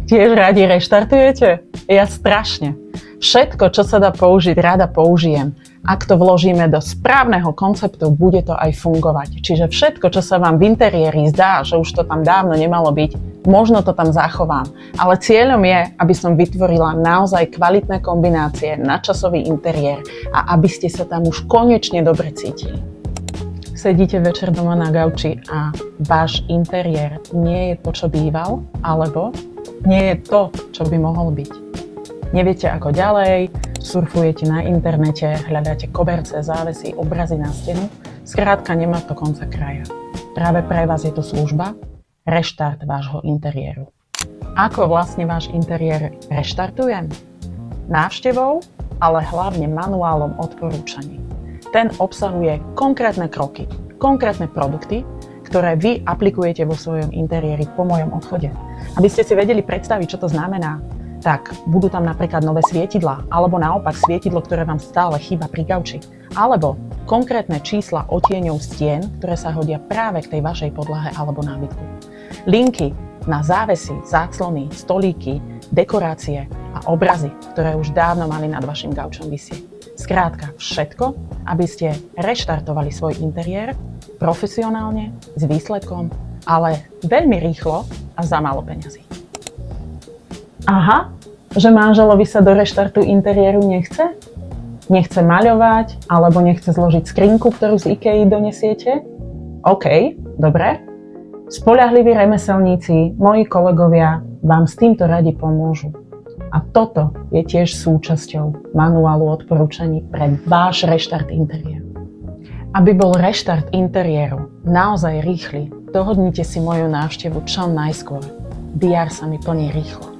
Tiež radi reštartujete? Ja strašne. Všetko, čo sa dá použiť, rada použijem. Ak to vložíme do správneho konceptu, bude to aj fungovať. Čiže všetko, čo sa vám v interiéri zdá, že už to tam dávno nemalo byť, možno to tam zachovám. Ale cieľom je, aby som vytvorila naozaj kvalitné kombinácie, nadčasový interiér a aby ste sa tam už konečne dobre cítili. Sedíte večer doma na gauči a váš interiér nie je to, čo býval, alebo nie je to, čo by mohol byť. Neviete ako ďalej, surfujete na internete, hľadáte koberce, závesy, obrazy na stenu, skrátka nemá to konca kraja. Práve pre vás je to služba, reštart vášho interiéru. Ako vlastne váš interiér reštartujem? Návštevou, ale hlavne manuálom odporúčaní. Ten obsahuje konkrétne kroky, konkrétne produkty, ktoré vy aplikujete vo svojom interiéri po mojom odchode. Aby ste si vedeli predstaviť, čo to znamená, tak budú tam napríklad nové svietidlá, alebo naopak svietidlo, ktoré vám stále chýba pri gauči, alebo konkrétne čísla odtieňov stien, ktoré sa hodia práve k tej vašej podlahe alebo nábytku. Linky na závesy, záclony, stolíky, dekorácie a obrazy, ktoré už dávno mali nad vašim gaučom visieť. Skrátka všetko, aby ste reštartovali svoj interiér profesionálne, s výsledkom, ale veľmi rýchlo a za málo peňazí. Aha, že manželovi sa do reštartu interiéru nechce? Nechce maľovať, alebo nechce zložiť skrinku, ktorú z IKEA donesiete? OK, dobre. Spoľahliví remeselníci, moji kolegovia vám s týmto radi pomôžu. A toto je tiež súčasťou manuálu odporúčaní pre váš reštart interiéru. Aby bol reštart interiéru naozaj rýchly, dohodnite si moju návštevu čo najskôr. DR sa mi plní rýchlo.